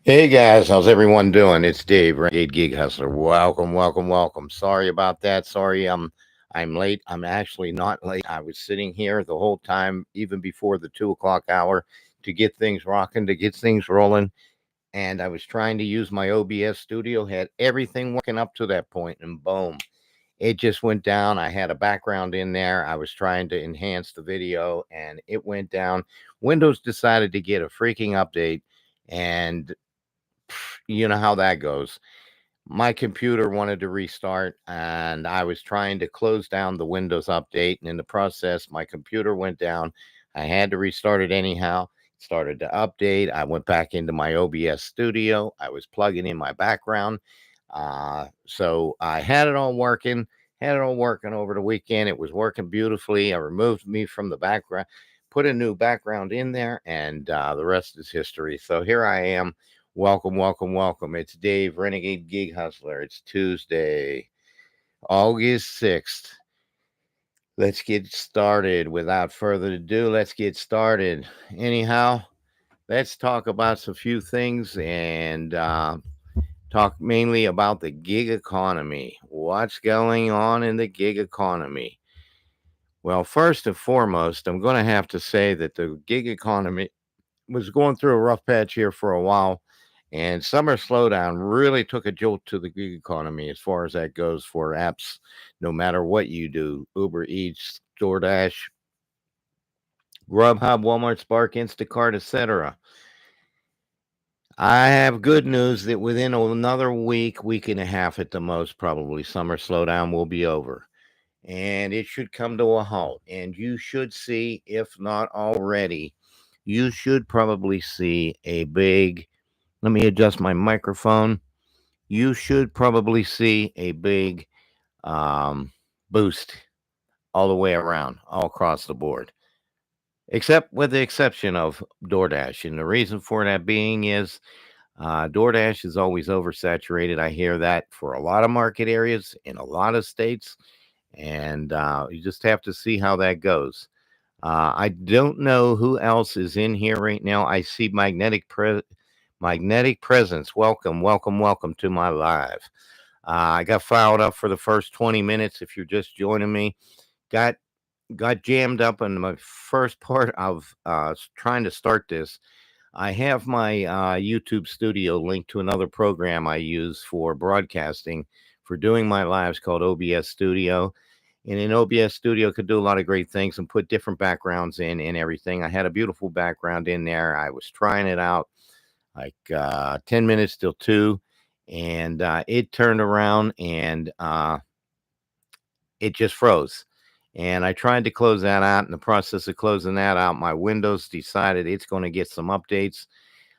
Hey guys, how's everyone doing? It's Dave, Renegade Gig Hustler. Welcome, welcome, welcome. Sorry about that. Sorry, I'm late. I'm actually not late. I was sitting here the whole time, even before the 2 o'clock hour, to get things rocking, to get things rolling. And I was trying to use my OBS studio, had everything working up to that point, and boom, it just went down. I had a background in there. I was trying to enhance the video, and it went down. Windows decided to get a freaking update, and you know how that goes. My computer wanted to restart, and I was trying to close down the Windows update. And in the process, my computer went down. I had to restart it anyhow. It started to update. I went back into my OBS studio. I was plugging in my background. So I had it all working over the weekend. It was working beautifully. I removed me from the background, put a new background in there, and the rest is history. So here I am. Welcome, welcome, welcome. It's Dave, Renegade Gig Hustler. It's Tuesday, August 6th. Let's get started. Without further ado, let's get started. Anyhow, let's talk about a few things and talk mainly about the gig economy. What's going on in the gig economy? Well, first and foremost, I'm going to have to say that the gig economy was going through a rough patch here for a while, and summer slowdown really took a jolt to the gig economy as far as that goes for apps. No matter what you do, Uber Eats, DoorDash, GrubHub, Walmart, Spark, Instacart, etc. I have good news that within another week, week and a half at the most, probably summer slowdown will be over. And it should come to a halt. And you should see, if not already, you should probably see a big, let me adjust my microphone. You should probably see a big um, boost all the way around, all across the board, except with the exception of DoorDash. And the reason for that being is DoorDash is always oversaturated. I hear that for a lot of market areas in a lot of states. And you just have to see how that goes. I don't know who else is in here right now. I see Magnetic Presence. Welcome, welcome, welcome to my live. I got filed up for the first 20 minutes. If you're just joining me, got got jammed up in my first part of trying to start this. I have my YouTube studio linked to another program I use for broadcasting for doing my lives called OBS Studio. And in OBS Studio could do a lot of great things and put different backgrounds in and everything. I had a beautiful background in there. I was trying it out like 10 minutes till 2, and it turned around and it just froze. And I tried to close that out. In the process of closing that out, my Windows decided it's going to get some updates.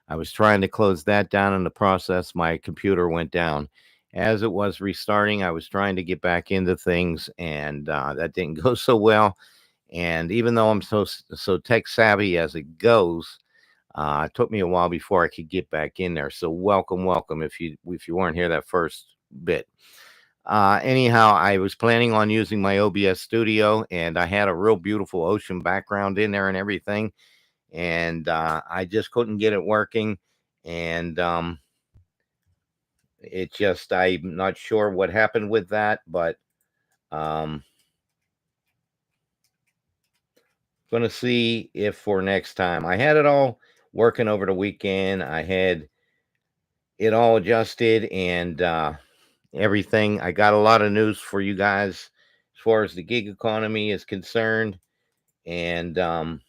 I was trying to close that down in the process. My computer went down. As it was restarting, I was trying to get back into things, and that didn't go so well. And even though I'm so tech savvy as it goes, it took me a while before I could get back in there. So welcome, welcome. If you weren't here that first bit. Anyhow, I was planning on using my OBS studio, and I had a real beautiful ocean background in there and everything, and I just couldn't get it working. And it just, I'm not sure what happened with that, but um, going to see if for next time. I had it all working over the weekend. I had it all adjusted and everything. I got a lot of news for you guys as far as the gig economy is concerned. And I'm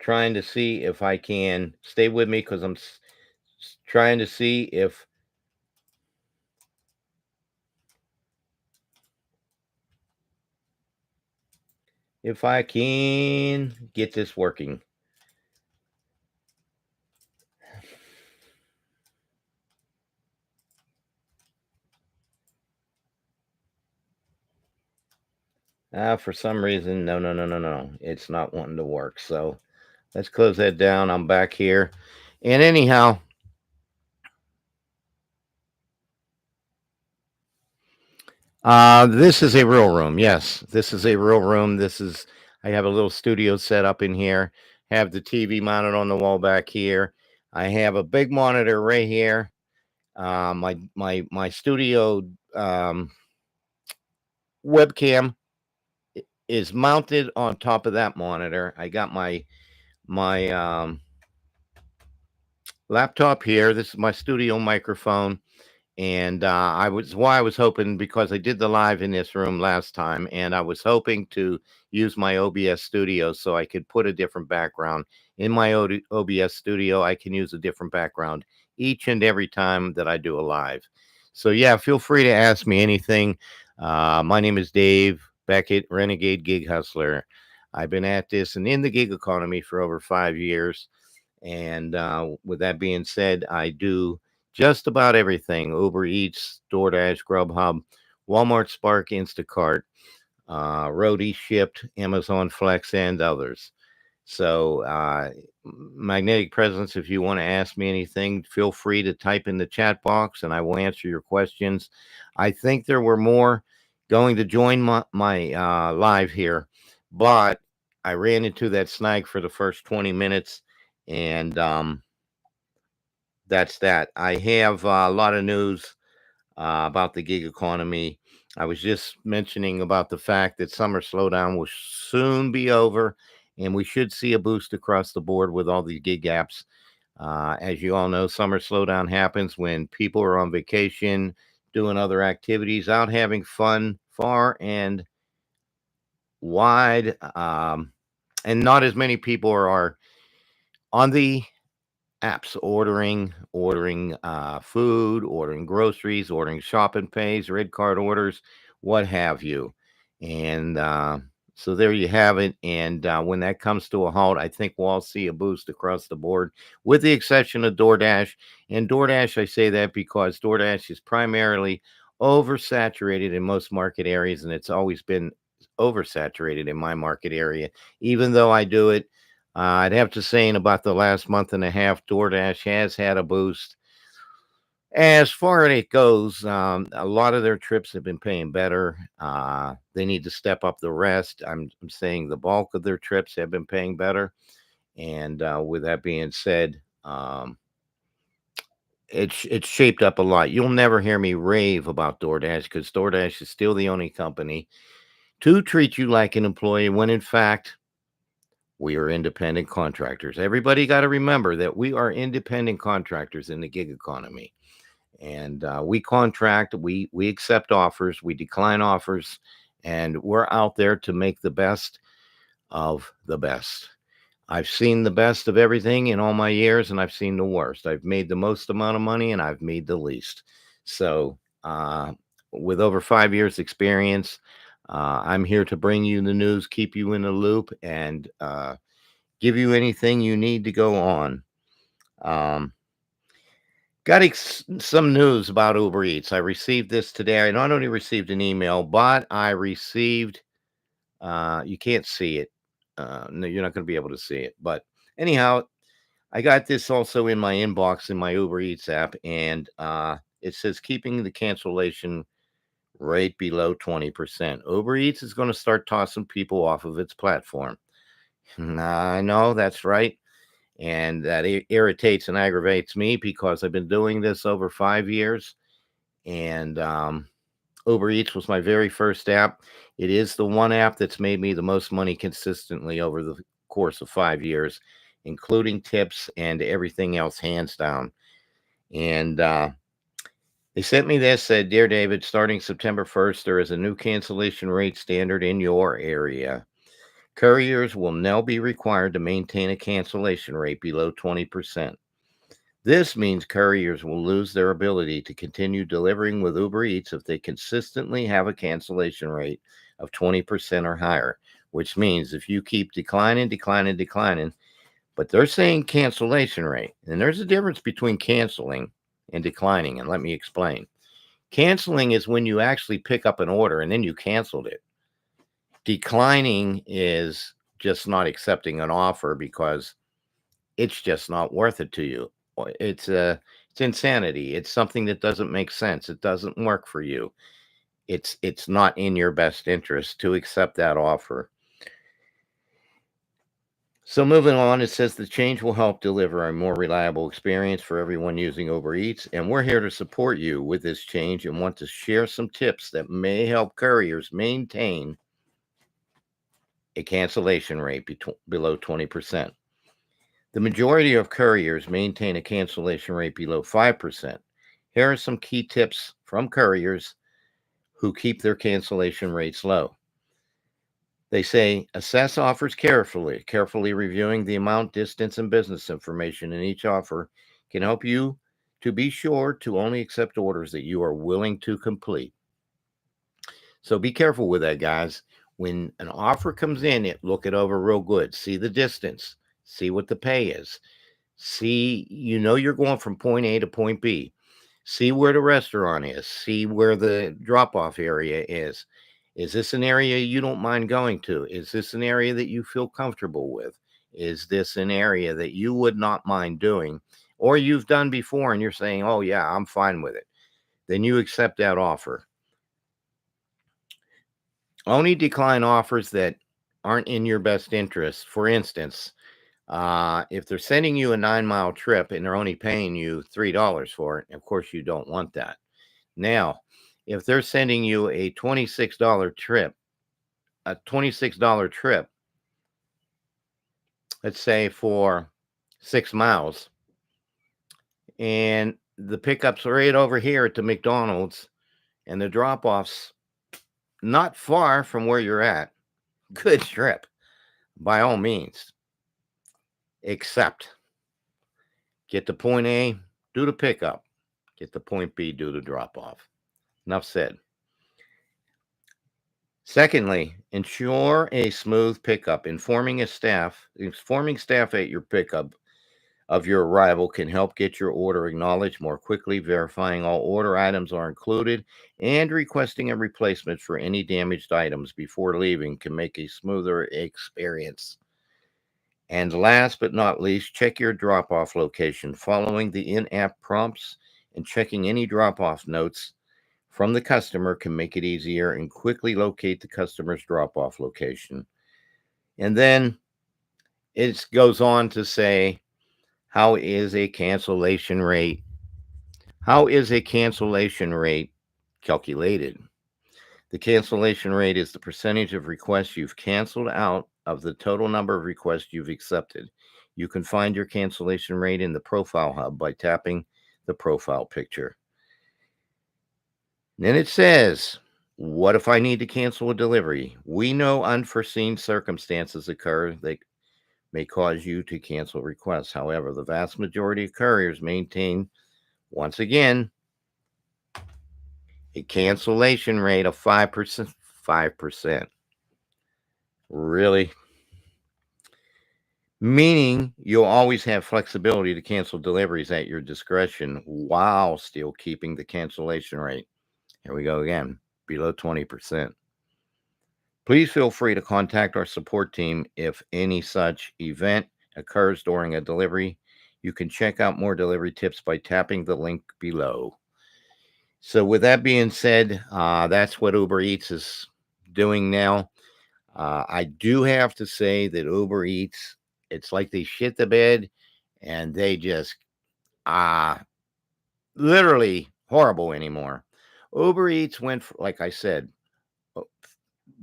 trying to see if I can stay with me because I'm trying to see if I can get this working. For some reason, no, no, no, no, no. It's not wanting to work. So let's close that down. I'm back here. And anyhow, this is a real room. Yes, this is a real room. I have a little studio set up in here. have the TV mounted on the wall back here. I have a big monitor right here. My studio webcam is mounted on top of that monitor. I got my laptop here. This is my studio microphone. And I was hoping, because I did the live in this room last time, and I was hoping to use my OBS studio so I could put a different background in my OBS studio. I can use a different background each and every time that I do a live. So yeah, feel free to ask me anything. My name is Dave Beckett, Renegade Gig Hustler. I've been at this and in the gig economy for over 5 years. And with that being said, I do just about everything: UberEats, Doordash, GrubHub, Walmart Spark, Instacart, Roadie Shipped, Amazon Flex, and others. So, magnetic presence, if you want to ask me anything, feel free to type in the chat box and I will answer your questions. I think there were more going to join my live here, but I ran into that snag for the first 20 minutes, and that's that. I have a lot of news about the gig economy. I was just mentioning about the fact that summer slowdown will soon be over, and we should see a boost across the board with all the gig apps. As you all know, summer slowdown happens when people are on vacation, doing other activities, out having fun far and wide, and not as many people are on the apps ordering food, ordering groceries, ordering shopping pays, red card orders, what have you. And so there you have it. And when that comes to a halt, I think we'll all see a boost across the board, with the exception of DoorDash. And DoorDash, I say that because DoorDash is primarily oversaturated in most market areas, and it's always been oversaturated in my market area, even though I do it. I'd have to say in about the last month and a half, DoorDash has had a boost. As far as it goes, a lot of their trips have been paying better. They need to step up the rest. I'm saying the bulk of their trips have been paying better. And with that being said, it's shaped up a lot. You'll never hear me rave about DoorDash, because DoorDash is still the only company to treat you like an employee, when in fact we are independent contractors. Everybody got to remember that we are independent contractors in the gig economy. And we contract, we accept offers, we decline offers, and we're out there to make the best of the best. I've seen the best of everything in all my years, and I've seen the worst. I've made the most amount of money, and I've made the least. So, with over 5 years experience, I'm here to bring you the news, keep you in the loop, and give you anything you need to go on. Got some news about Uber Eats. I received this today. I not only received an email, but I received, you can't see it. No, you're not going to be able to see it. But anyhow, I got this also in my inbox in my Uber Eats app, and it says keeping the cancellation rate below 20%. Uber Eats is going to start tossing people off of its platform. I know, that's right. And that irritates and aggravates me, because I've been doing this over 5 years. And Uber Eats was my very first app. It is the one app that's made me the most money consistently over the course of 5 years, including tips and everything else, hands down. And they sent me this, said, "Dear David, starting September 1st, there is a new cancellation rate standard in your area. Couriers will now be required to maintain a cancellation rate below 20%. This means couriers will lose their ability to continue delivering with Uber Eats if they consistently have a cancellation rate of 20% or higher," which means if you keep declining, but they're saying cancellation rate. And there's a difference between canceling and declining, and let me explain. Canceling is when you actually pick up an order and then you canceled it. Declining is just not accepting an offer because it's just not worth it to you. It's insanity. It's something that doesn't make sense. It doesn't work for you. It's not in your best interest to accept that offer. So moving on, it says the change will help deliver a more reliable experience for everyone using Uber Eats, and we're here to support you with this change and want to share some tips that may help couriers maintain a cancellation rate below 20%. The majority of couriers maintain a cancellation rate below 5%. Here are some key tips from couriers who keep their cancellation rates low. They say assess offers carefully. Carefully reviewing the amount, distance, and business information in each offer can help you to be sure to only accept orders that you are willing to complete. So be careful with that, guys. When an offer comes in, look it over real good. See the distance. See what the pay is. See, you're going from point A to point B. See where the restaurant is. See where the drop-off area is. Is this an area you don't mind going to? Is this an area that you feel comfortable with? Is this an area that you would not mind doing, or you've done before and you're saying, oh, yeah, I'm fine with it? Then you accept that offer. Only decline offers that aren't in your best interest. For instance, if they're sending you a 9-mile trip and they're only paying you $3 for it, of course you don't want that. Now, if they're sending you a $26 trip, let's say for 6 miles, and the pickup's right over here at the McDonald's, and the drop-off's not far from where you're at, good trip, by all means. Except get to point A, do the pickup. Get to point B, do the drop-off. Enough said. Secondly, ensure a smooth pickup. Informing staff at your pickup of your arrival can help get your order acknowledged more quickly. Verifying all order items are included and requesting a replacement for any damaged items before leaving can make a smoother experience. And last but not least, check your drop-off location. Following the in-app prompts and checking any drop-off notes from the customer can make it easier and quickly locate the customer's drop-off location. And then it goes on to say, how is a cancellation rate calculated? The cancellation rate is the percentage of requests you've canceled out of the total number of requests you've accepted. You can find your cancellation rate in the Profile Hub by tapping the profile picture. Then it says, what if I need to cancel a delivery? We know unforeseen circumstances occur that may cause you to cancel requests. However, the vast majority of couriers maintain, once again, a cancellation rate of 5%. 5%. Really? Meaning you'll always have flexibility to cancel deliveries at your discretion while still keeping the cancellation rate. Here we go again, below 20%. Please feel free to contact our support team if any such event occurs during a delivery. You can check out more delivery tips by tapping the link below. So with that being said, that's what Uber Eats is doing now. I do have to say that Uber Eats, it's like they shit the bed and they just literally horrible anymore. Uber Eats went, like I said,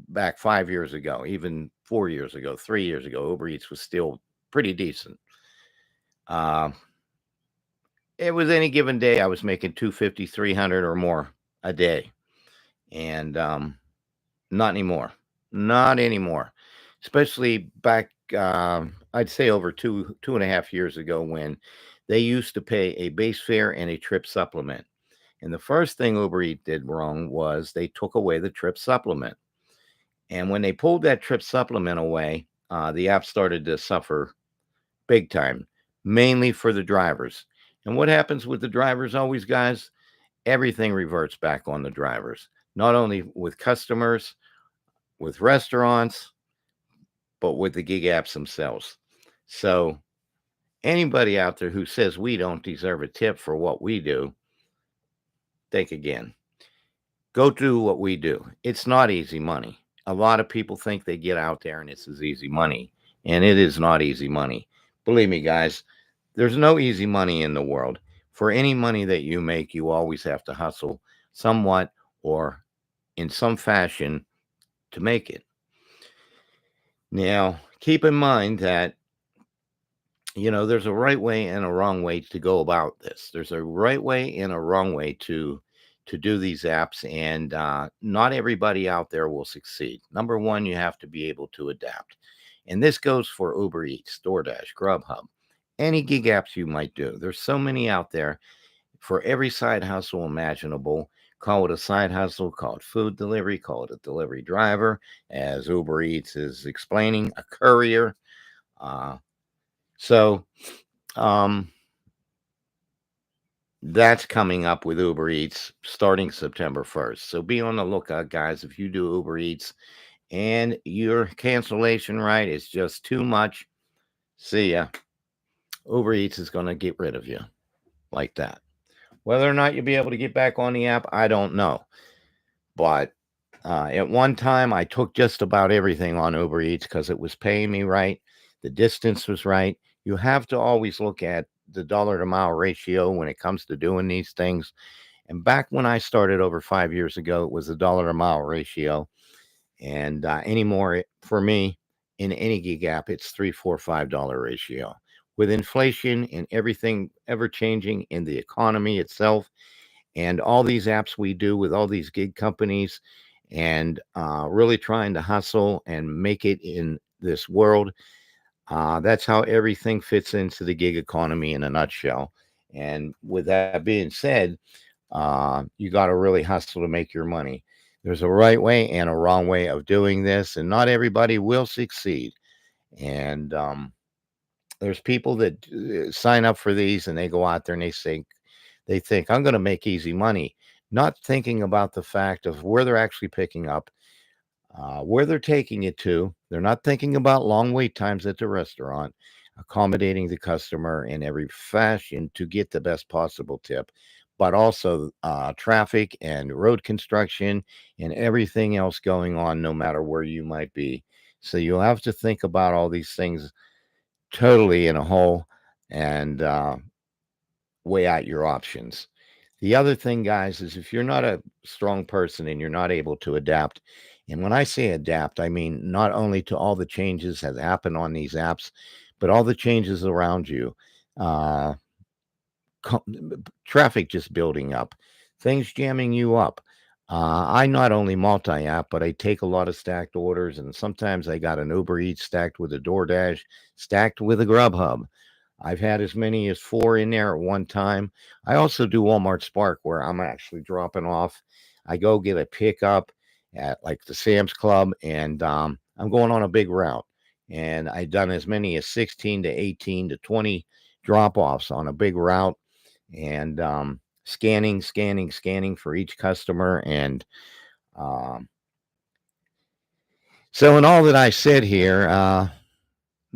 back 5 years ago, even 4 years ago, 3 years ago, Uber Eats was still pretty decent. It was any given day I was making $250, $300 or more a day. And not anymore. Not anymore. Especially back, I'd say over 2.5 years ago, when they used to pay a base fare and a trip supplement. And the first thing Uber Eats did wrong was they took away the trip supplement. And when they pulled that trip supplement away, the app started to suffer big time, mainly for the drivers. And what happens with the drivers always, guys? Everything reverts back on the drivers, not only with customers, with restaurants, but with the gig apps themselves. So anybody out there who says we don't deserve a tip for what we do, think again. Go do what we do. It's not easy money. A lot of people think they get out there and it's as easy money. and it is not easy money. Believe me, guys, there's no easy money in the world. For any money that you make, you always have to hustle somewhat or in some fashion to make it. Now, keep in mind that there's a right way and a wrong way to go about this. There's a right way and a wrong way to do these apps, and not everybody out there will succeed. Number one, you have to be able to adapt, and this goes for Uber Eats, DoorDash, GrubHub, any gig apps you might do. There's so many out there for every side hustle imaginable. Call it a side hustle, call it food delivery, call it a delivery driver, as Uber Eats is explaining, a courier. Uh, so um, that's coming up with Uber Eats starting September 1st. So be on the lookout, guys. If you do Uber Eats and your cancellation rate is just too much, see ya. Uber Eats is going to get rid of you like that. Whether or not you'll be able to get back on the app, I don't know. But at one time, I took just about everything on Uber Eats because it was paying me right. The distance was right. You have to always look at the dollar to mile ratio when it comes to doing these things. And back when I started over 5 years ago, it was a dollar to mile ratio. And anymore, for me, in any gig app, it's $3, $4, $5 ratio. With inflation and everything ever changing in the economy itself, and all these apps we do with all these gig companies, and really trying to hustle and make it in this world, that's how everything fits into the gig economy in a nutshell. And with that being said, you got to really hustle to make your money. There's a right way and a wrong way of doing this, and not everybody will succeed. And there's people that sign up for these and they go out there and they think I'm going to make easy money, not thinking about the fact of where they're actually picking up, where they're taking it to. They're not thinking about long wait times at the restaurant, accommodating the customer in every fashion to get the best possible tip, but also traffic and road construction and everything else going on, no matter where you might be. So you'll have to think about all these things totally in a whole, and weigh out your options. The other thing, guys, is if you're not a strong person and you're not able to adapt, and when I say adapt, I mean not only to all the changes that happen on these apps, but all the changes around you. Uh, Traffic just building up, things jamming you up. I not only multi app, but I take a lot of stacked orders, and sometimes I got an Uber Eats stacked with a DoorDash, stacked with a GrubHub. I've had as many as 4 in there at one time. I also do Walmart Spark, where I'm actually dropping off. I go get a pickup at like the Sam's Club, and I'm going on a big route. And I've done as many as 16 to 18 to 20 drop offs on a big route, and scanning for each customer. And um, so, in all that I said here,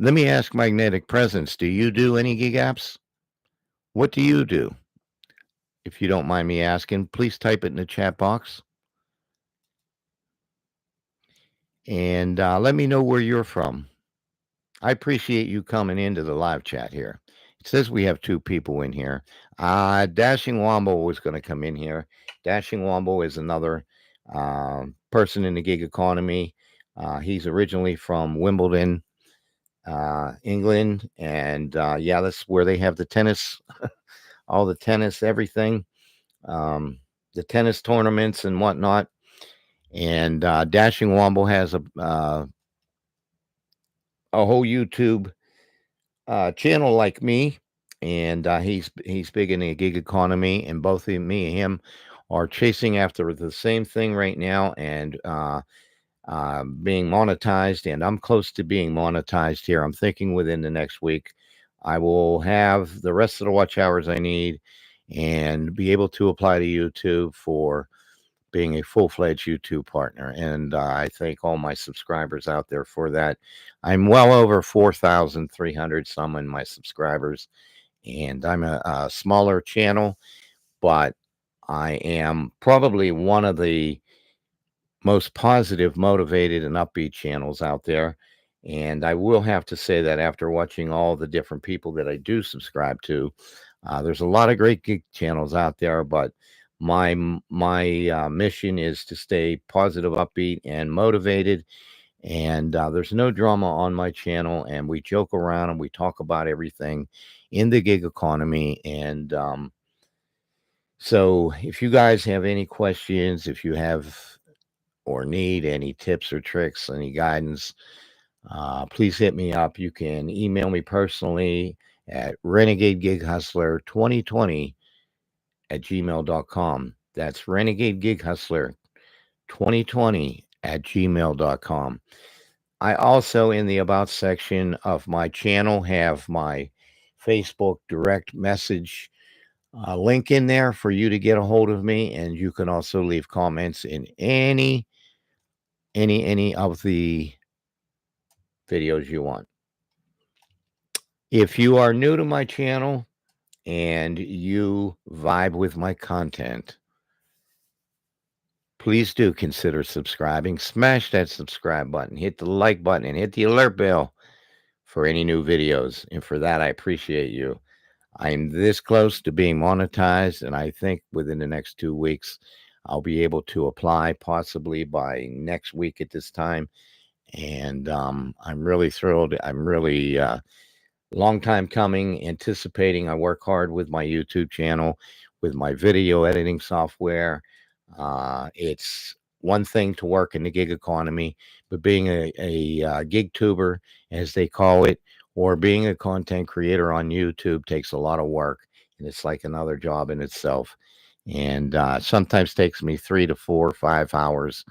let me ask Magnetic Presence, do you do any gig apps? What do you do? If you don't mind me asking, please type it in the chat box, and let me know where you're from. I appreciate you coming into the live chat here. It says we have 2 people in here. Dashing Wombo was going to come in here. Dashing Wombo is another person in the gig economy. He's originally from Wimbledon, England, and yeah, that's where they have the tennis, all the tennis, everything, the tennis tournaments and whatnot. And Dashing Wombo has a whole YouTube channel like me, and he's big in the gig economy, and both me and him are chasing after the same thing right now, and being monetized, and I'm close to being monetized here. I'm thinking within the next week I will have the rest of the watch hours I need and be able to apply to YouTube for being a full-fledged YouTube partner. And I thank all my subscribers out there for that. I'm well over 4,300 some in my subscribers, and I'm a smaller channel, but I am probably one of the most positive, motivated, and upbeat channels out there. And I will have to say that after watching all the different people that I do subscribe to, there's a lot of great gig channels out there, but my mission is to stay positive, upbeat, and motivated. And there's no drama on my channel, and we joke around and we talk about everything in the gig economy. And so, if you guys have any questions, if you have or need any tips or tricks, any guidance, please hit me up. You can email me personally at RenegadeGigHustler2020 at gmail.com. That's RenegadeGigHustler2020 at gmail.com. I also, in the About section of my channel, have my Facebook direct message link in there for you to get a hold of me, and you can also leave comments in any of the videos you want. If you are new to my channel and you vibe with my content, please do consider subscribing. Smash that subscribe button, hit the like button, and hit the alert bell for any new videos. And for that, I appreciate you. I'm this close to being monetized, and I think within the next 2 weeks, I'll be able to apply, possibly by next week at this time. And I'm really thrilled. I'm really long time coming, anticipating. I work hard with my YouTube channel, with my video editing software. It's one thing to work in the gig economy, but being a gig tuber, as they call it, or being a content creator on YouTube takes a lot of work, and it's like another job in itself. And sometimes takes me 3 to 4 or 5 hours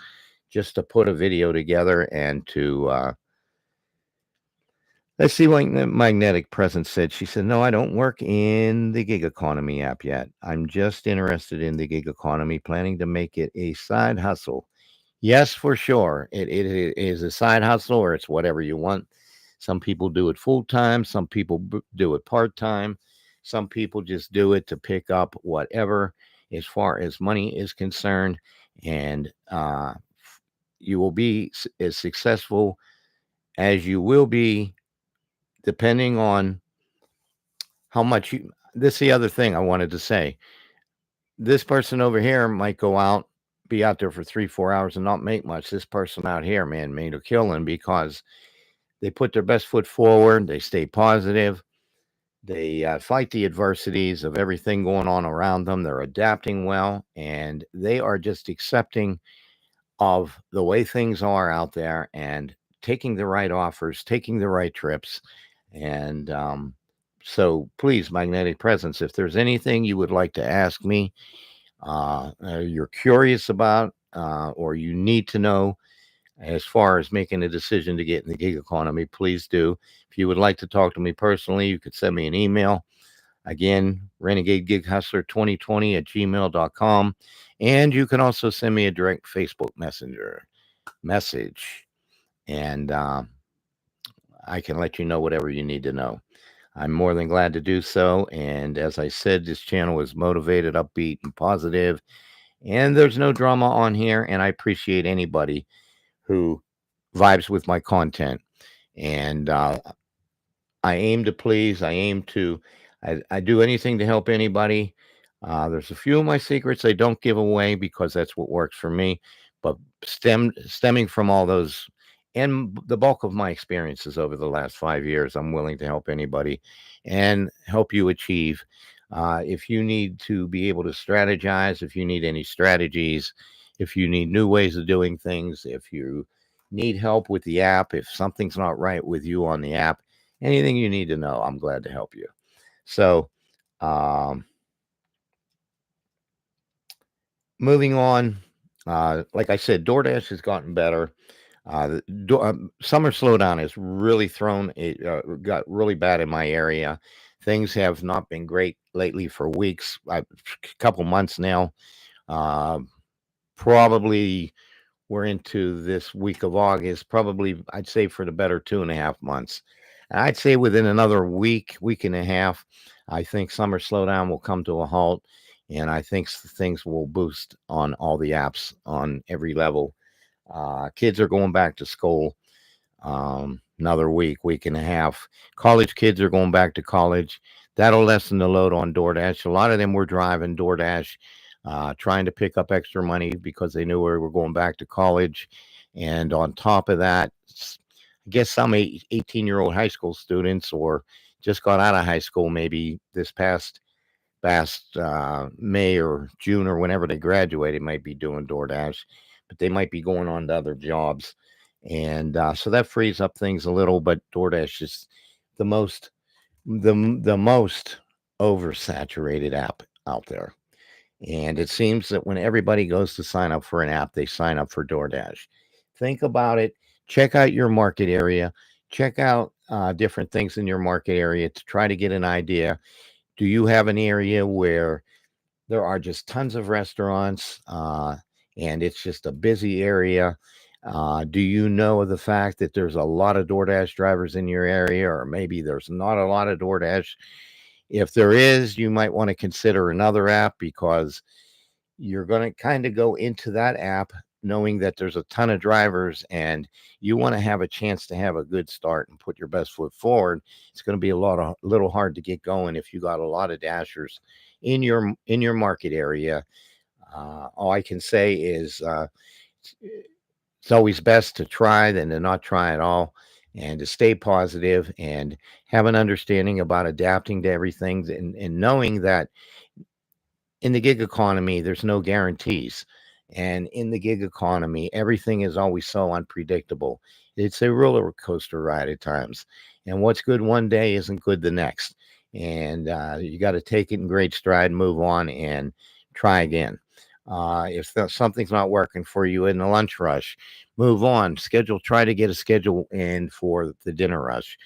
just to put a video together and to let's see what the magnetic presence said. She said, "No, I don't work in the gig economy app yet. I'm just interested in the gig economy, planning to make it a side hustle." Yes, for sure. It is a side hustle, or it's whatever you want. Some people do it full time. Some people do it part time. Some people just do it to pick up whatever as far as money is concerned. And you will be as successful as you will be depending on how much you. This is the other thing I wanted to say. This person over here might go out, be out there for 3, 4 hours and not make much. This person out here, man, made a killing because they put their best foot forward. They stay positive. They fight the adversities of everything going on around them. They're adapting well, and they are just accepting of the way things are out there and taking the right offers, taking the right trips. And so please, Magnetic Presence, if there's anything you would like to ask me, you're curious about, or you need to know as far as making a decision to get in the gig economy, please do. If you would like to talk to me personally, you could send me an email. Again, RenegadeGigHustler2020 at gmail.com. And you can also send me a direct Facebook Messenger message, and I can let you know whatever you need to know. I'm more than glad to do so. And as I said, this channel is motivated, upbeat, and positive, and there's no drama on here. And I appreciate anybody who vibes with my content. And I aim to please. I do anything to help anybody. There's a few of my secrets I don't give away because that's what works for me. But stemming from all those and the bulk of my experiences over the last 5 years, I'm willing to help anybody and help you achieve. If you need to be able to strategize, if you need any strategies, if you need new ways of doing things, if you need help with the app, if something's not right with you on the app, anything you need to know, I'm glad to help you. So, moving on, like I said, Doordash has gotten better. Summer Slowdown has really thrown it, got really bad in my area. Things have not been great lately for weeks, a couple months now. Probably we're into this week of August, probably I'd say for the better 2.5 months. And I'd say within another week and a half, I think Summer Slowdown will come to a halt. And I think things will boost on all the apps on every level. Kids are going back to school. another week and a half. College kids are going back to college. That'll lessen the load on DoorDash. A lot of them were driving DoorDash, trying to pick up extra money because they knew we were going back to college. And on top of that, I guess some 18-year-old high school students or just got out of high school maybe this past May or June or whenever they graduated might be doing DoorDash, but they might be going on to other jobs. And so that frees up things a little, but DoorDash is the most the most oversaturated app out there. And it seems that when everybody goes to sign up for an app, they sign up for DoorDash. Think about it. Check out your market area. Check out different things in your market area to try to get an idea. Do you have an area where there are just tons of restaurants and it's just a busy area? Do you know of the fact that there's a lot of DoorDash drivers in your area, or maybe there's not a lot of DoorDash? If there is, you might want to consider another app because you're going to kind of go into that app knowing that there's a ton of drivers and you want to have a chance to have a good start and put your best foot forward. It's going to be a little hard to get going if you got a lot of dashers in your market area. All I can say is it's always best to try than to not try at all, and to stay positive and have an understanding about adapting to everything, and knowing that in the gig economy, there's no guarantees. And in the gig economy, everything is always so unpredictable. It's a roller coaster ride at times. And what's good one day isn't good the next. And you got to take it in great stride, move on, and try again. If something's not working for you in the lunch rush, move on. Try to get a schedule in for the dinner rush.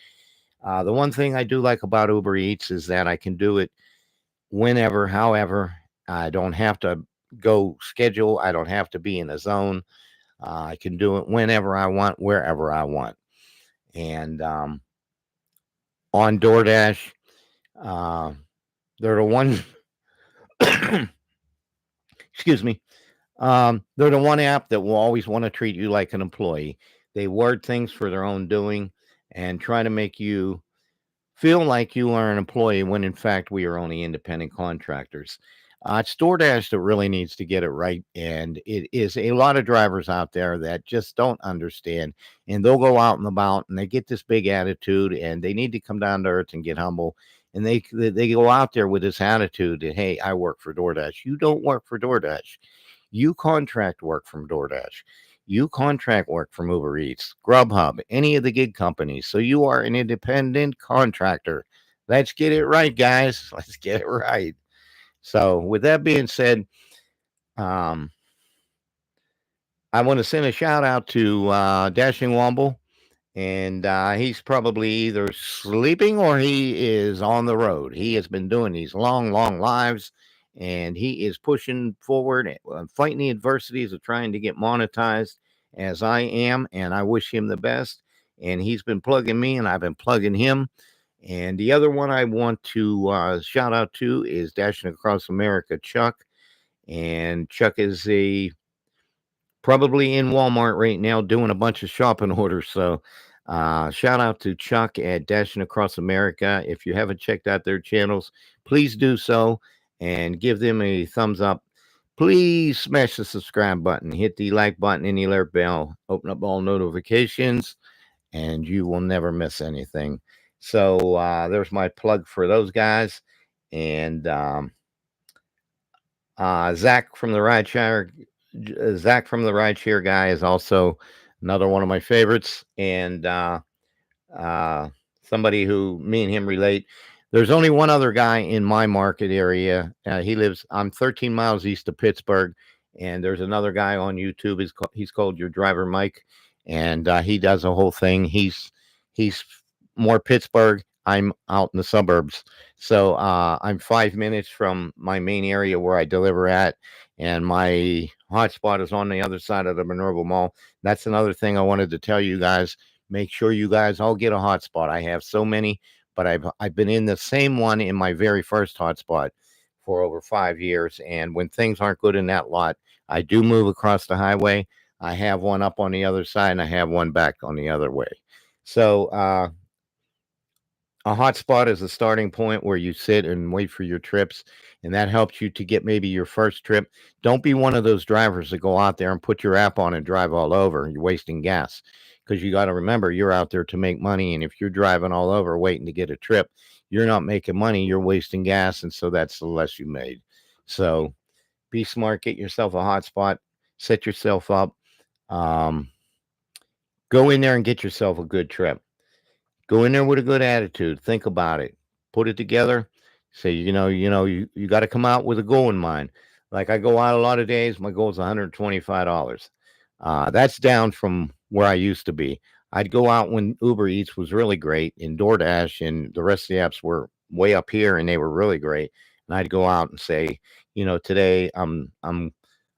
The one thing I do like about Uber Eats is that I can do it whenever, however. I don't have to go schedule. I don't have to be in a zone. I can do it whenever I want, wherever I want. And on DoorDash, they're the one. Excuse me. They're the one app that will always want to treat you like an employee. They word things for their own doing and try to make you feel like you are an employee when in fact we are only independent contractors. It's DoorDash that really needs to get it right. And it is a lot of drivers out there that just don't understand. And they'll go out and about and they get this big attitude and they need to come down to earth and get humble. And they go out there with this attitude that, hey, I work for DoorDash. You don't work for DoorDash. You contract work from DoorDash. You contract work from Uber Eats, GrubHub, any of the gig companies. So you are an independent contractor. Let's get it right, guys. Let's get it right. So with that being said, I want to send a shout out to Dashing Womble. And he's probably either sleeping or he is on the road. He has been doing these long lives, and he is pushing forward, fighting the adversities of trying to get monetized as I am, and I wish him the best. And he's been plugging me, and I've been plugging him. And the other one I want to shout out to is Dashing Across America, Chuck. And Chuck is probably in Walmart right now doing a bunch of shopping orders. So shout out to Chuck at Dashing Across America. If you haven't checked out their channels, please do so and give them a thumbs up. Please smash the subscribe button, hit the like button and the alert bell, open up all notifications, and you will never miss anything. So there's my plug for those guys. And Zach from the Rideshare guy is also another one of my favorites, and somebody who me and him relate. There's only one other guy in my market area. I'm 13 miles east of Pittsburgh, and there's another guy on YouTube. He's called Your Driver Mike, and he does a whole thing. He's more Pittsburgh. I'm out in the suburbs. So I'm 5 minutes from my main area where I deliver at, and my hotspot is on the other side of the Minerva Mall. That's another thing I wanted to tell you guys. Make sure you guys all get a hotspot. I have so many, but I've been in the same one in my very first hotspot for over 5 years. And when things aren't good in that lot, I do move across the highway. I have one up on the other side, and I have one back on the other way. So a hotspot is a starting point where you sit and wait for your trips, and that helps you to get maybe your first trip. Don't be one of those drivers that go out there and put your app on and drive all over. You're wasting gas because you got to remember you're out there to make money, and if you're driving all over waiting to get a trip, you're not making money. You're wasting gas, and so that's the less you made. So be smart. Get yourself a hotspot. Set yourself up. Um, Go in there and get yourself a good trip. Go in there with a good attitude. Think about it. Put it together. Say, you got to come out with a goal in mind. Like I go out a lot of days. My goal is $125. That's down from where I used to be. I'd go out when Uber Eats was really great, and DoorDash and the rest of the apps were way up here, and they were really great. And I'd go out and say, today I'm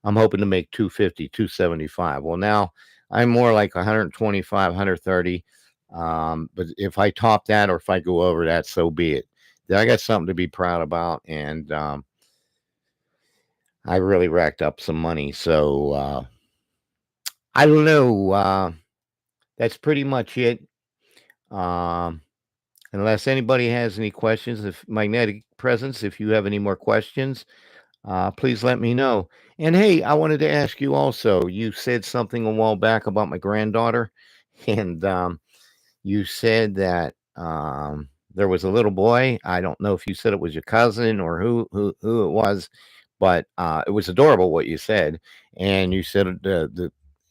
hoping to make 250, 275. Well, now I'm more like 125, 130. But if I top that or if I go over that, so be it. Then I got something to be proud about, and I really racked up some money. So I don't know. That's pretty much it. Um, Unless anybody has any questions, if magnetic presence, if you have any more questions, please let me know. And hey, I wanted to ask you also. You said something a while back about my granddaughter, and you said that there was a little boy. I don't know if you said it was your cousin or who it was, but it was adorable what you said. And you said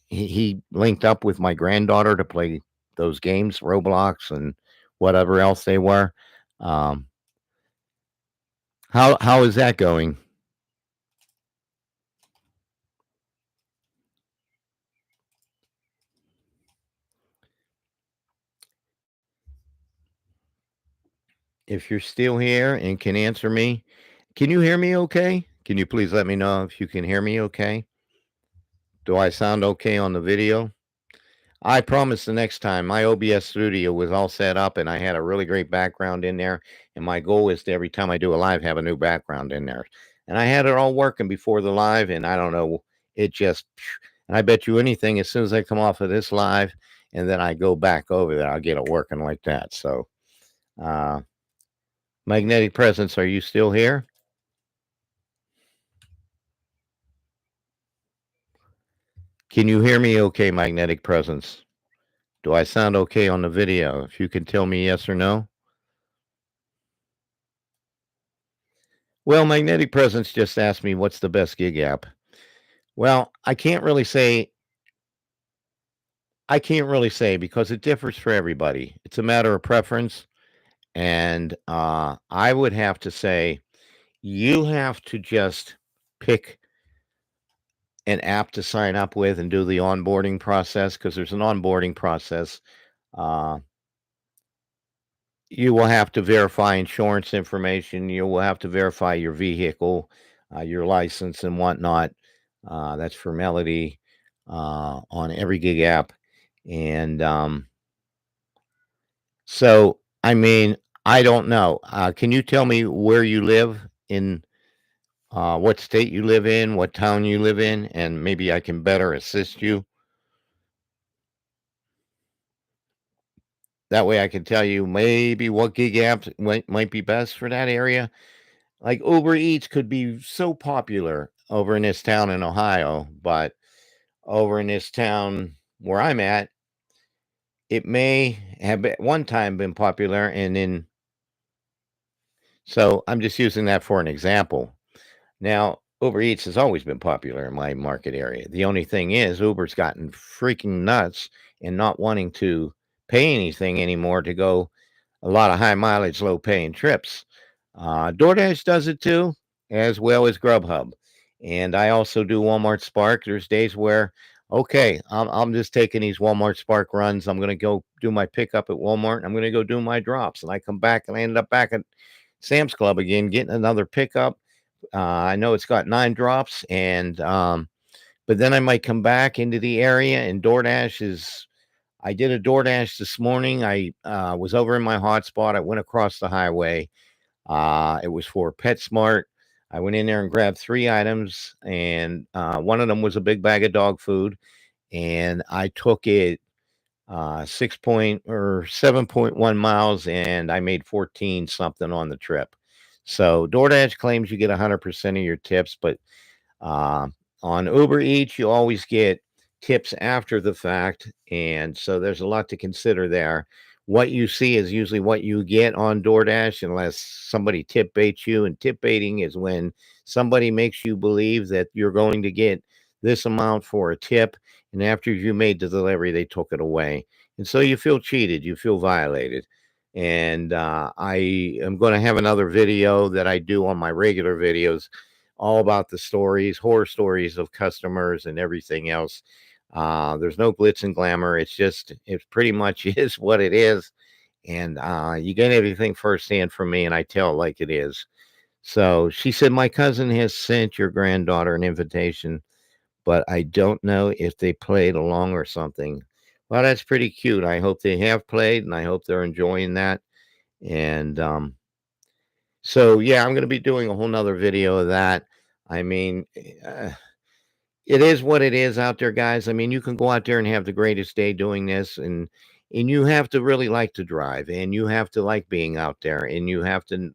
he linked up with my granddaughter to play those games, Roblox and whatever else they were. Um, how is that going? If you're still here and can answer me, can you hear me okay? Can you please let me know if you can hear me okay? Do I sound okay on the video? I promise the next time my OBS studio was all set up and I had a really great background in there. And my goal is to every time I do a live have a new background in there. And I had it all working before the live, and I don't know, it just and I bet you anything as soon as I come off of this live and then I go back over there, I'll get it working like that. So uh magnetic presence, are you still here? Can you hear me okay, magnetic presence? Do I sound okay on the video? If you can tell me yes or no. Well, magnetic presence just asked me what's the best gig app. Well, I can't really say because it differs for everybody. It's a matter of preference, and I would have to say you have to just pick an app to sign up with and do the onboarding process because there's an onboarding process. Uh, you will have to verify insurance information. You will have to verify your vehicle, your license, and whatnot. That's for Melody on every gig app. And so, I mean, I don't know. Can you tell me where you live in, what state you live in, what town you live in, and maybe I can better assist you? That way I can tell you maybe what gig apps might be best for that area. Like Uber Eats could be so popular over in this town in Ohio, but over in this town where I'm at, it may have at one time been popular, and then so I'm just using that for an example. Now, Uber Eats has always been popular in my market area. The only thing is, Uber's gotten freaking nuts in not wanting to pay anything anymore to go a lot of high mileage, low paying trips. DoorDash does it too, as well as GrubHub. And I also do Walmart Spark. There's days where, okay, I'm just taking these Walmart Spark runs. I'm going to go do my pickup at Walmart. And I'm going to go do my drops. And I come back and I end up back at Sam's Club again, getting another pickup. I know it's got 9 drops, and but then I might come back into the area, and DoorDash is. I did a DoorDash this morning. I was over in my hotspot. I went across the highway. It was for PetSmart. I went in there and grabbed 3 items, and one of them was a big bag of dog food, and I took it or 7.1 miles, and I made 14 something on the trip. So DoorDash claims you get 100% of your tips, but uh, on Uber Eats, you always get tips after the fact. And so there's a lot to consider there. What you see is usually what you get on DoorDash, unless somebody tip baits you. And tip baiting is when somebody makes you believe that you're going to get this amount for a tip. And after you made the delivery, they took it away. And so you feel cheated, you feel violated. And I am going to have another video that I do on my regular videos all about the stories, horror stories of customers and everything else. There's no glitz and glamour. It pretty much is what it is. And you get everything firsthand from me, and I tell it like it is. So she said, my cousin has sent your granddaughter an invitation, but I don't know if they played along or something. Well, that's pretty cute. I hope they have played, and I hope they're enjoying that. And so, yeah, I'm going to be doing a whole nother video of that. I mean, it is what it is out there, guys. I mean, you can go out there and have the greatest day doing this, and you have to really like to drive, and you have to like being out there, and you have to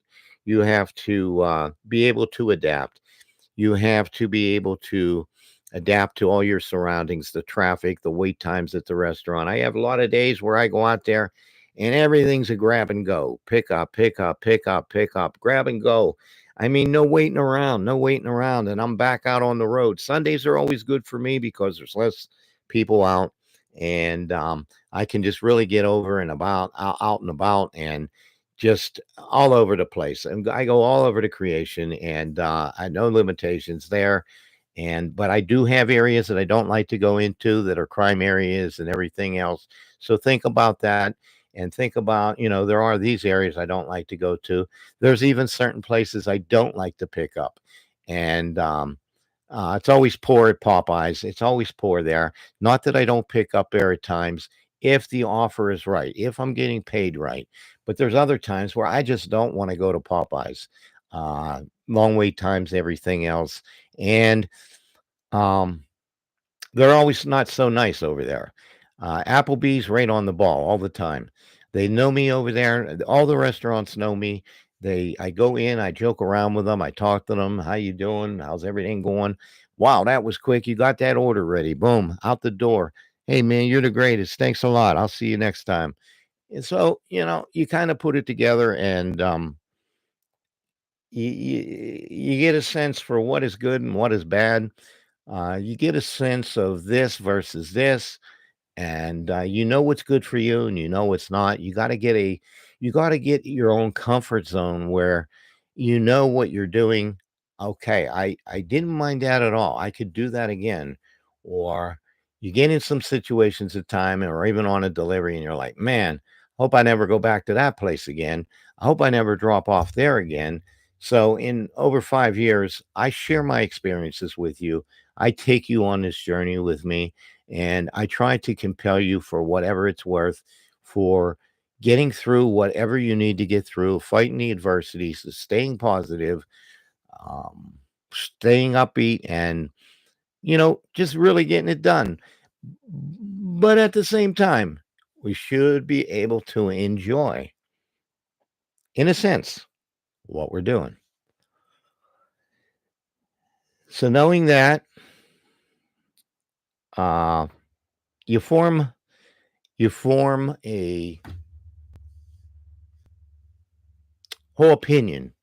be able to adapt. You have to be able to adapt to all your surroundings, the traffic, the wait times at the restaurant. I have a lot of days where I go out there and everything's a grab and go, pick up, pick up, pick up, pick up, grab and go. I mean, no waiting around, no waiting around. And I'm back out on the road. Sundays are always good for me because there's less people out, and I can just really get over and about, out and about, and just all over the place. And I go all over the creation, and I know limitations there. But I do have areas that I don't like to go into that are crime areas and everything else. So think about that, and think about, there are these areas I don't like to go to. There's even certain places I don't like to pick up. And it's always poor at Popeyes. It's always poor there. Not that I don't pick up there at times if the offer is right, if I'm getting paid right. But there's other times where I just don't want to go to Popeyes. Long wait times, everything else. And um, they're always not so nice over there. Applebee's right on the ball all the time. They know me over there. All the restaurants know me. I go in, I joke around with them, I talk to them. How you doing? How's everything going? Wow, that was quick. You got that order ready. Boom, out the door. Hey man, you're the greatest. Thanks a lot. I'll see you next time. And so, you kind of put it together, and you get a sense for what is good and what is bad. You get a sense of this versus this, and you know what's good for you, and you know what's not. You got to get your own comfort zone where you know what you're doing. Okay, I didn't mind that at all. I could do that again. Or you get in some situations at time, or even on a delivery, and you're like, man, hope I never go back to that place again. I hope I never drop off there again. So in over 5 years, I share my experiences with you. I take you on this journey with me, and I try to compel you, for whatever it's worth, for getting through whatever you need to get through, fighting the adversities, staying positive, um, staying upbeat, and, just really getting it done. But at the same time, we should be able to enjoy, in a sense, what we're doing. So knowing that, uh, you form a whole opinion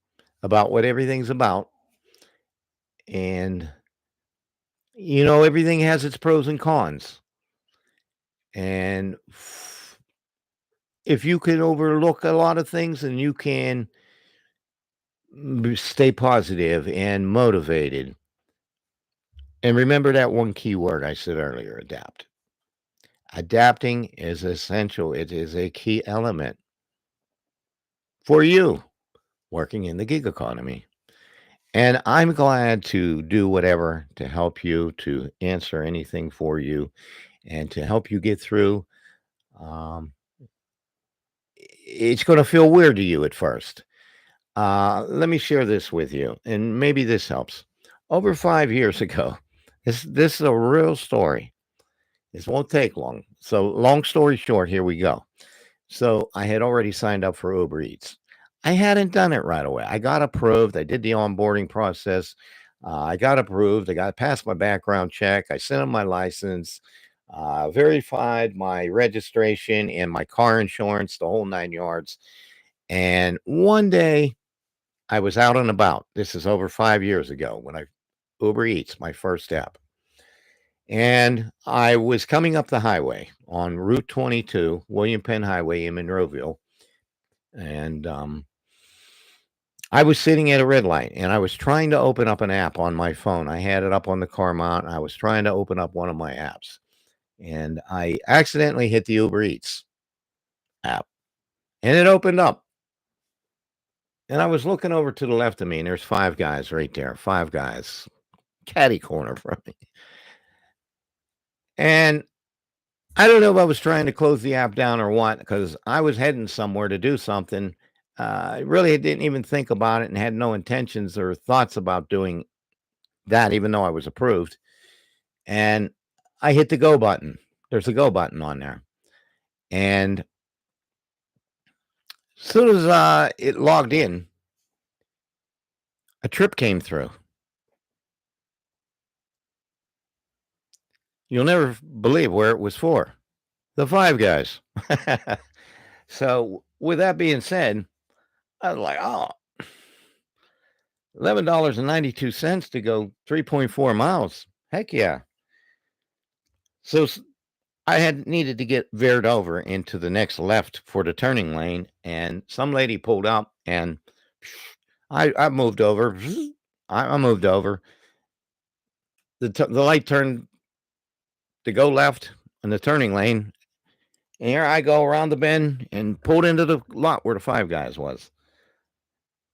about what everything's about, and everything has its pros and cons. And if you can overlook a lot of things, and you can stay positive and motivated, and remember that one key word I said earlier: adapt. Adapting is essential. It is a key element for you working in the gig economy. And I'm glad to do whatever to help you, to answer anything for you, and to help you get through. Um, it's going to feel weird to you at first. Let me share this with you, and maybe this helps. Over 5 years ago, this is a real story. This won't take long. So, long story short, here we go. So, I had already signed up for Uber Eats. I hadn't done it right away. I got approved. I did the onboarding process. I got approved. I got past my background check. I sent them my license, verified my registration and my car insurance, the whole 9 yards. And one day I was out and about. This is over 5 years ago when I Uber Eats, my first app. And I was coming up the highway on Route 22, William Penn Highway in Monroeville. And I was sitting at a red light and I was trying to open up an app on my phone. I had it up on the car mount. I was trying to open up one of my apps. And I accidentally hit the Uber Eats app and it opened up. And I was looking over to the left of me and there's 5 guys right there. 5 guys, catty corner from me. And I don't know if I was trying to close the app down or what, because I was heading somewhere to do something. I really didn't even think about it and had no intentions or thoughts about doing that, even though I was approved. And I hit the go button. There's a go button on there. And as soon as it logged in, a trip came through. You'll never believe where it was for. The 5 guys. So with that being said, I was like, oh, $11.92 to go 3.4 miles. Heck yeah. So I had needed to get veered over into the next left for the turning lane, and some lady pulled up, and I moved over. I moved over. The light turned to go left in the turning lane, and here I go around the bend and pulled into the lot where the 5 guys was.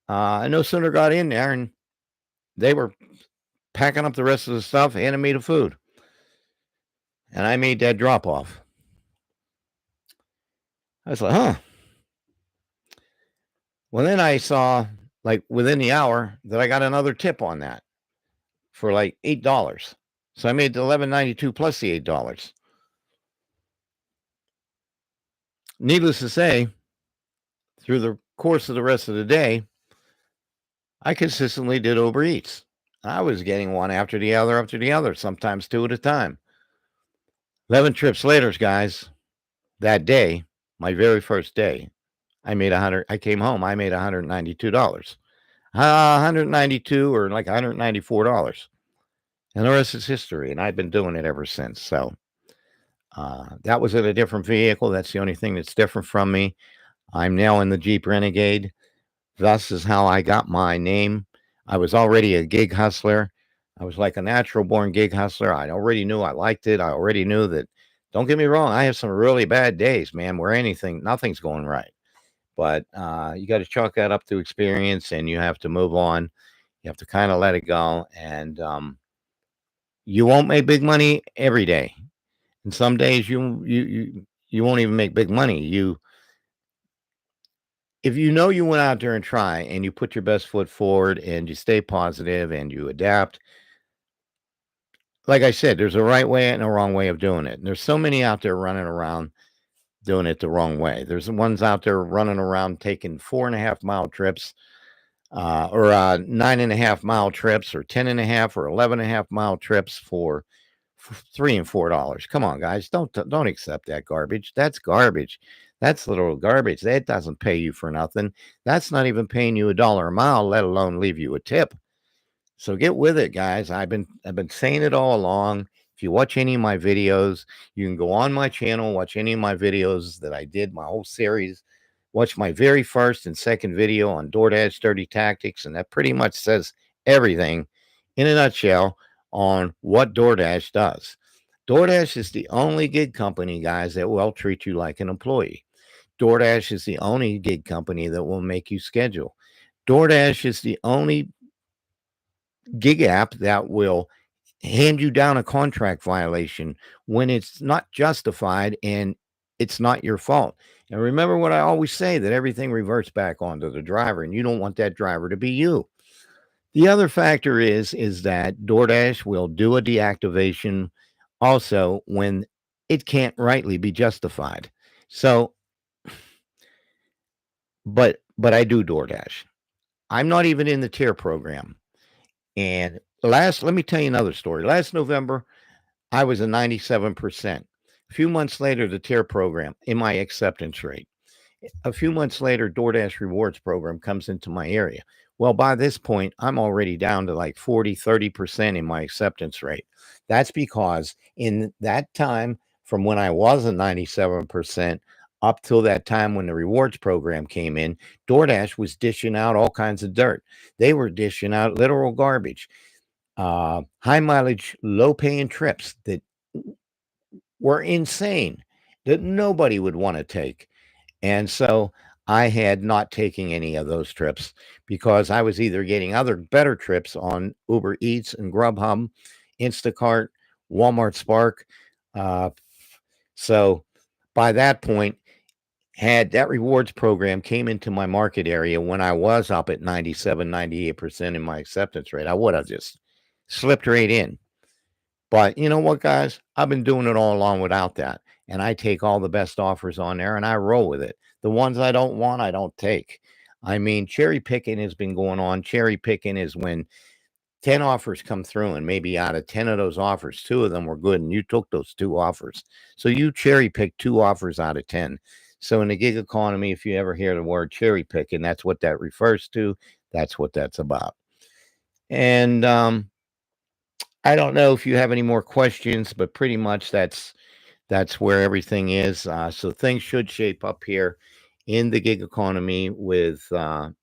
I no sooner got in there, and they were packing up the rest of the stuff, handing me the food. And I made that drop off. I was like, huh. Well, then I saw, like, within the hour that I got another tip on that for like $8. So I made the $11.92 plus the $8. Needless to say, through the course of the rest of the day, I consistently did Uber Eats. I was getting one after the other, sometimes 2 at a time. 11 trips later, guys, that day, my very first day, I came home, I made $192. 192 or like $194. And the rest is history. And I've been doing it ever since. So that was in a different vehicle. That's the only thing that's different from me. I'm now in the Jeep Renegade. Thus is how I got my name. I was already a gig hustler. I was like a natural born gig hustler. I already knew I liked it. I already knew that, don't get me wrong, I have some really bad days, man, where nothing's going right. But you got to chalk that up to experience and you have to move on. You have to kind of let it go. And you won't make big money every day. And some days you won't even make big money. If you know you went out there and try and you put your best foot forward and you stay positive and you adapt, like I said, there's a right way and a wrong way of doing it. And there's so many out there running around doing it the wrong way. There's the ones out there running around taking 4.5 mile trips or 9.5 mile trips or 10.5 or 11.5 mile trips for $3 and $4. Come on, guys. Don't accept that garbage. That's garbage. That's literal garbage. That doesn't pay you for nothing. That's not even paying you $1 a mile, let alone leave you a tip. So get with it, guys. I've been saying it all along. If you watch any of my videos, you can go on my channel, watch any of my videos that I did, my whole series. Watch my very first and second video on DoorDash Dirty Tactics, and that pretty much says everything in a nutshell on what DoorDash does. DoorDash is the only gig company, guys, that will treat you like an employee. DoorDash is the only gig company that will make you schedule. DoorDash is the only gig app that will hand you down a contract violation when it's not justified and it's not your fault. And remember what I always say, that everything reverts back onto the driver, and you don't want that driver to be you. The other factor is that DoorDash will do a deactivation also when it can't rightly be justified. So, but I do DoorDash. I'm not even in the tier program. And let me tell you another story. Last November, I was a 97%. A few months later, the tier program in my acceptance rate. A few months later, DoorDash rewards program comes into my area. Well, by this point, I'm already down to like 40, 30% in my acceptance rate. That's because in that time, from when I was a 97% up till that time when the rewards program came in, DoorDash was dishing out all kinds of dirt. They were dishing out literal garbage, high mileage, low paying trips that were insane, that nobody would want to take. And so I had not taken any of those trips because I was either getting other better trips on Uber Eats and GrubHub, Instacart, Walmart Spark. Uh, so by that point, had that rewards program came into my market area when I was up at 97, 98% in my acceptance rate, I would have just slipped right in. But you know what, guys? I've been doing it all along without that. And I take all the best offers on there and I roll with it. The ones I don't want, I don't take. I mean, cherry picking has been going on. Cherry picking is when 10 offers come through, and maybe out of 10 of those offers, two of them were good, and you took those two offers. So you cherry picked two offers out of 10. So in the gig economy, if you ever hear the word cherry picking, that's what that refers to. That's what that's about. And I don't know if you have any more questions, but pretty much that's where everything is. So things should shape up here in the gig economy with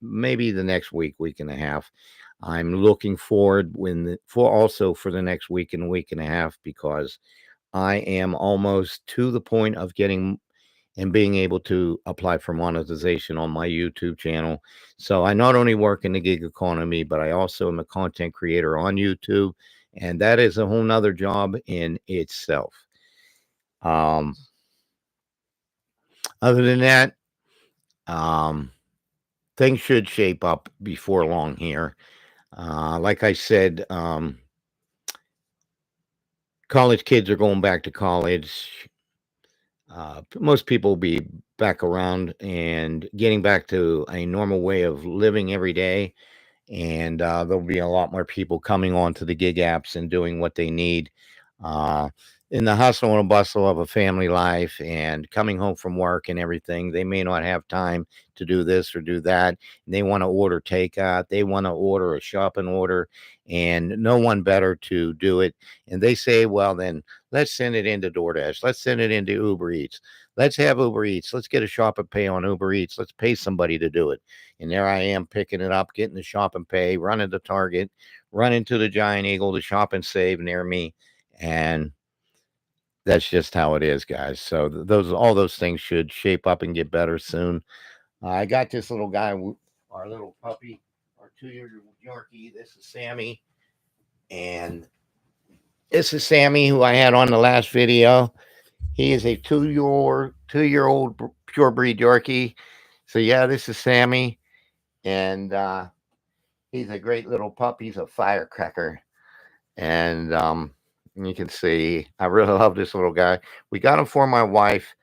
maybe the next week and a half. I'm looking forward for the next week and a half, because I am almost to the point of getting and being able to apply for monetization on my YouTube channel. So I not only work in the gig economy, but I also am a content creator on YouTube. And that is a whole nother job in itself. Um, Other than that, um, things should shape up before long here. Like I said, college kids are going back to college. Most people will be back around and getting back to a normal way of living every day. And there'll be a lot more people coming onto the gig apps and doing what they need. Uh, in the hustle and bustle of a family life and coming home from work and everything, they may not have time to do this or do that. They want to order takeout, they want to order a shopping order, and no one better to do it. And they say, well, then let's send it into DoorDash, let's send it into Uber Eats, let's have Uber Eats, let's get a shop and pay on Uber Eats, let's pay somebody to do it. And there I am picking it up, getting the shop and pay, running to Target, running to the Giant Eagle to shop and save near me. And that's just how it is, guys. So all those things should shape up and get better soon. I got this little guy, our little puppy, our 2-year-old Yorkie. This is Sammy, and this is Sammy, who I had on the last video. He is a 2-year-old pure breed Yorkie. So yeah, this is Sammy, and he's a great little pup. He's a firecracker, and you can see I really love this little guy. We got him for my wife,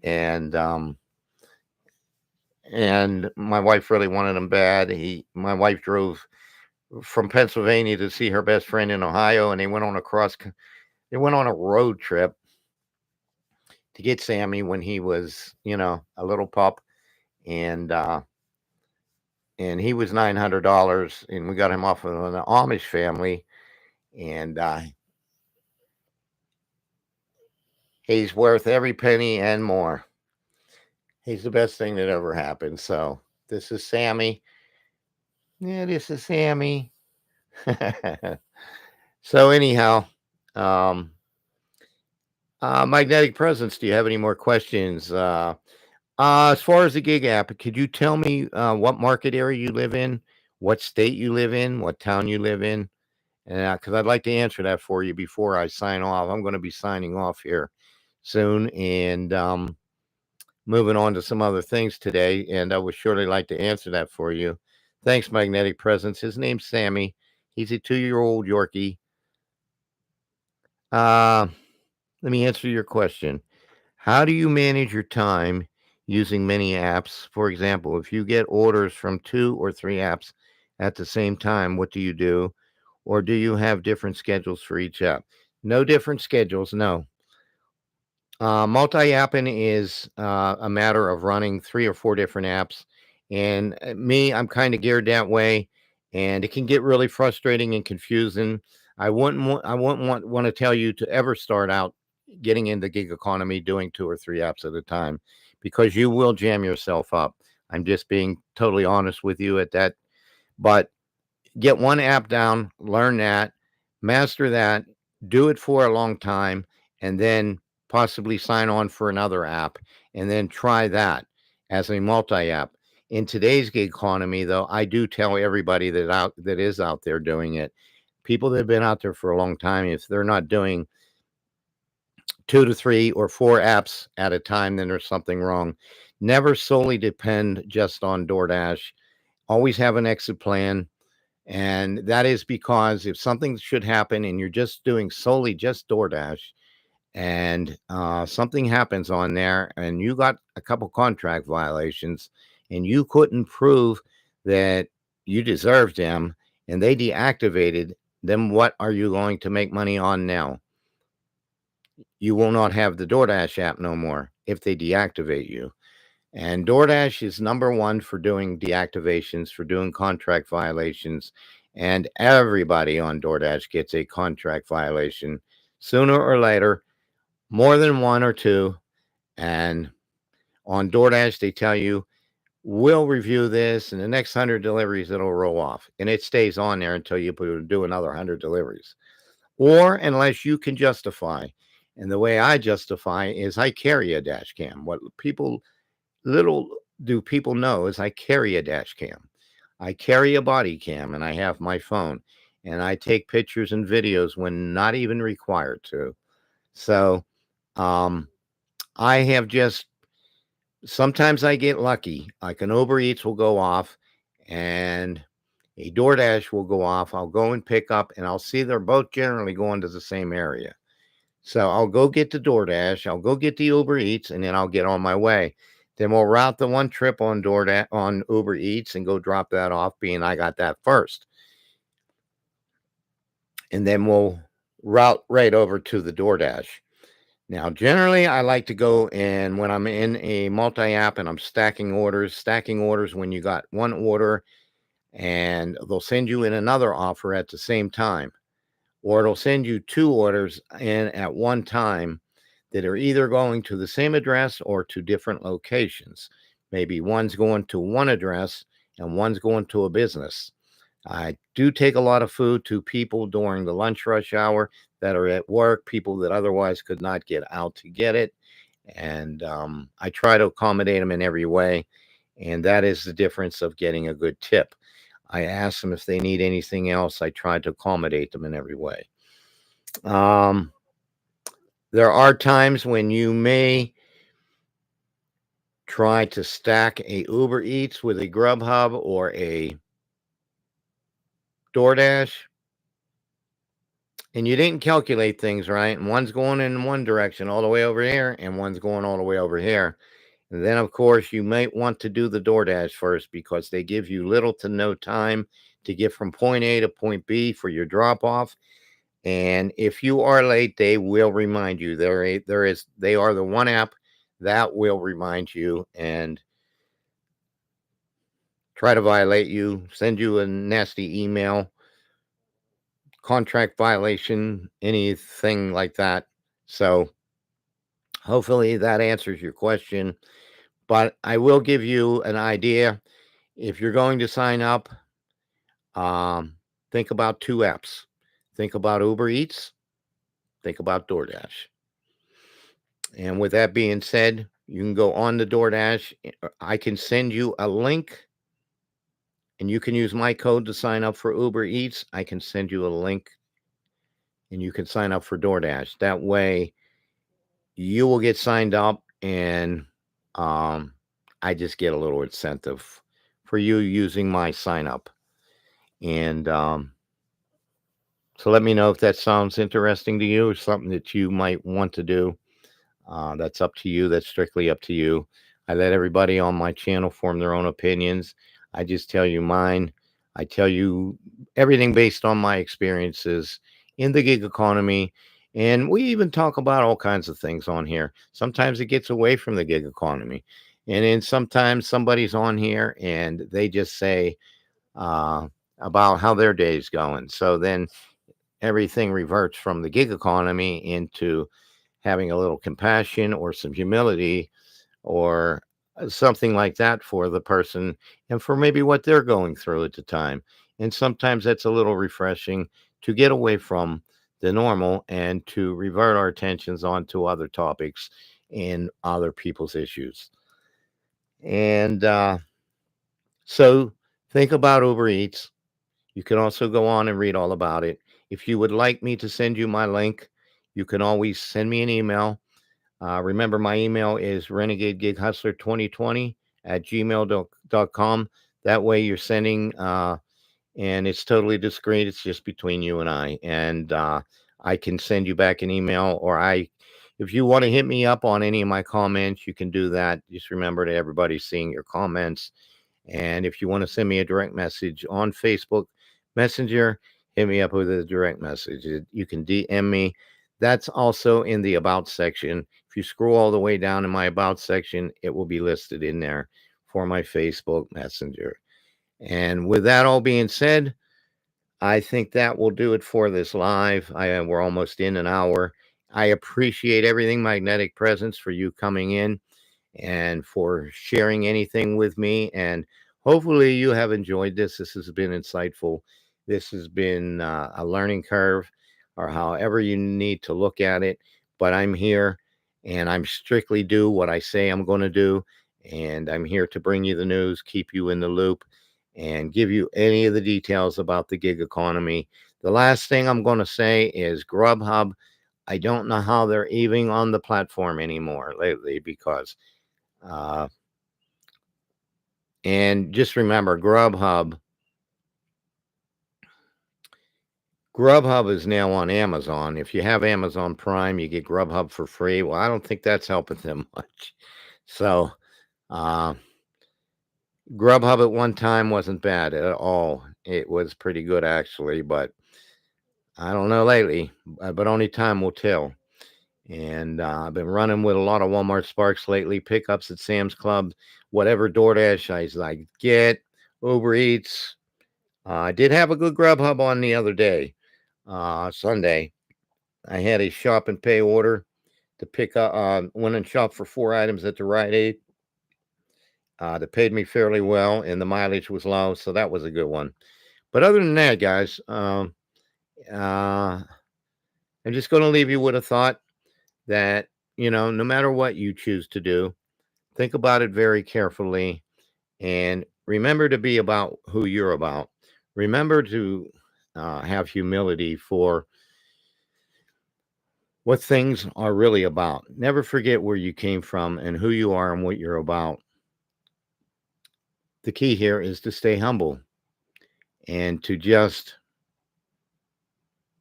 and my wife really wanted him bad. My wife drove from Pennsylvania to see her best friend in Ohio, and they went on a road trip to get Sammy when he was, a little pup, and he was $900, and we got him off of an Amish family, and he's worth every penny and more. He's the best thing that ever happened. So this is Sammy. Yeah, this is Sammy. So anyhow, magnetic presence. Do you have any more questions? As far as the gig app, could you tell me what market area you live in, what state you live in, what town you live in? And because I'd like to answer that for you before I sign off. I'm going to be signing off here soon, and moving on to some other things today, and I would surely like to answer that for you. Thanks, Magnetic Presence. His name's Sammy. He's a 2-year-old Yorkie. Uh, Let me answer your question. How do you manage your time using many apps? For example, if you get orders from 2 or 3 apps at the same time, what do you do? Or do you have different schedules for each app? No different schedules, no. Multi-apping is a matter of running 3 or 4 different apps. And me, I'm kind of geared that way, and it can get really frustrating and confusing. I wouldn't want to tell you to ever start out getting in the gig economy doing 2 or 3 apps at a time, because you will jam yourself up. I'm just being totally honest with you at that. But get one app down, learn that, master that, do it for a long time, and then possibly sign on for another app and then try that as a multi-app. In today's gig economy, though, I do tell everybody that is out there doing it. People that have been out there for a long time, if they're not doing 2 to 3 or 4 apps at a time, then there's something wrong. Never solely depend just on DoorDash. Always have an exit plan. And that is because if something should happen and you're just doing solely just DoorDash, and something happens on there and you got a couple contract violations and you couldn't prove that you deserved them and they deactivated, then what are you going to make money on now? You will not have the DoorDash app no more if they deactivate you. And DoorDash is number one for doing deactivations, for doing contract violations. And everybody on DoorDash gets a contract violation sooner or later, more than 1 or 2. And on DoorDash, they tell you, we'll review this, and the next 100 deliveries, it'll roll off. And it stays on there until you do another 100 deliveries. Or unless you can justify. And the way I justify is I carry a dash cam. What people little do people know is I carry a dash cam. I carry a body cam, and I have my phone, and I take pictures and videos when not even required to. So I have just sometimes I get lucky. Like an Uber Eats will go off and a DoorDash will go off. I'll go and pick up, and I'll see they're both generally going to the same area. So I'll go get the DoorDash, I'll go get the Uber Eats, and then I'll get on my way. Then we'll route the one trip on DoorDash on Uber Eats and go drop that off, being I got that first. And then we'll route right over to the DoorDash. Now, generally, I like to go in when I'm in a multi-app and I'm stacking orders when you got one order and they'll send you in another offer at the same time, or it'll send you 2 orders in at one time that are either going to the same address or to different locations. Maybe one's going to one address and one's going to a business. I do take a lot of food to people during the lunch rush hour that are at work, people that otherwise could not get out to get it. And I try to accommodate them in every way. And that is the difference of getting a good tip. I ask them if they need anything else. I try to accommodate them in every way. There are times when you may try to stack a Uber Eats with a GrubHub or a DoorDash, and you didn't calculate things right, and one's going in one direction all the way over here, and one's going all the way over here. And then, of course, you might want to do the DoorDash first because they give you little to no time to get from point A to point B for your drop off. And if you are late, they will remind you. They are the one app that will remind you and try to violate you, send you a nasty email, contract violation, anything like that. So hopefully that answers your question. But I will give you an idea. If you're going to sign up, think about 2 apps. Think about Uber Eats. Think about DoorDash. And with that being said, you can go on the DoorDash. I can send you a link, and you can use my code to sign up for Uber Eats. I can send you a link, and you can sign up for DoorDash. That way, you will get signed up, and I just get a little incentive for you using my sign up. And So let me know if that sounds interesting to you or something that you might want to do. That's up to you. That's strictly up to you. I let everybody on my channel form their own opinions. I just tell you mine. I tell you everything based on my experiences in the gig economy. And we even talk about all kinds of things on here. Sometimes it gets away from the gig economy. And then sometimes somebody's on here and they just say uh, about how their day's going. So then everything reverts from the gig economy into having a little compassion or some humility or something like that for the person and for maybe what they're going through at the time. And sometimes that's a little refreshing to get away from the normal and to revert our attentions onto other topics and other people's issues. And so think about Uber Eats. You can also go on and read all about it. If you would like me to send you my link, you can always send me an email. Remember, my email is RenegadeGigHustler2020 at gmail.com. That way you're sending, and it's totally discreet. It's just between you and I. And I can send you back an email, if you want to hit me up on any of my comments, you can do that. Just remember that everybody's seeing your comments. And if you want to send me a direct message on Facebook Messenger, hit me up with a direct message. You can DM me. That's also in the About section. If you scroll all the way down in my About section, it will be listed in there for my Facebook Messenger. And with that all being said, I think that will do it for this live. We're almost in an hour. I appreciate everything, Magnetic Presence, for you coming in and for sharing anything with me. And hopefully you have enjoyed this. This has been insightful. This has been a learning curve, or however you need to look at it. But I'm here and I'm strictly do what I say I'm going to do. And I'm here to bring you the news, keep you in the loop, and give you any of the details about the gig economy. The last thing I'm going to say is GrubHub. I don't know how they're even on the platform anymore lately because and just remember, Grubhub is now on Amazon. If you have Amazon Prime, you get Grubhub for free. Well, I don't think that's helping them much. So, uh, Grubhub at one time wasn't bad at all. It was pretty good, actually, but I don't know lately, but only time will tell. And I've been running with a lot of Walmart Sparks lately, pickups at Sam's Club, whatever DoorDash I get, Uber Eats. I did have a good GrubHub on the other day, Sunday. I had a shop and pay order to pick up, went and shopped for 4 items at the Rite Aid. They paid me fairly well, and the mileage was low, so that was a good one. But other than that, guys, I'm just going to leave you with a thought that, no matter what you choose to do, think about it very carefully and remember to be about who you're about. Remember to have humility for what things are really about. Never forget where you came from and who you are and what you're about. The key here is to stay humble and to just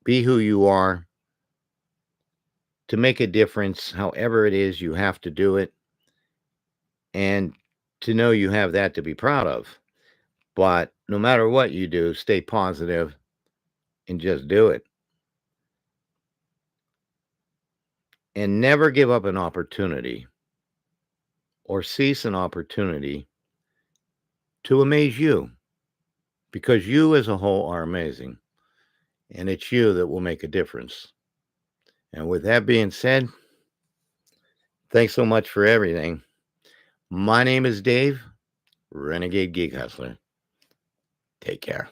be who you are, to make a difference, however it is you have to do it, and to know you have that to be proud of. But no matter what you do, stay positive and just do it. And never give up an opportunity or cease an opportunity to amaze you, because you as a whole are amazing. And it's you that will make a difference. And with that being said, thanks so much for everything. My name is Dave, Renegade Gig Hustler. Take care.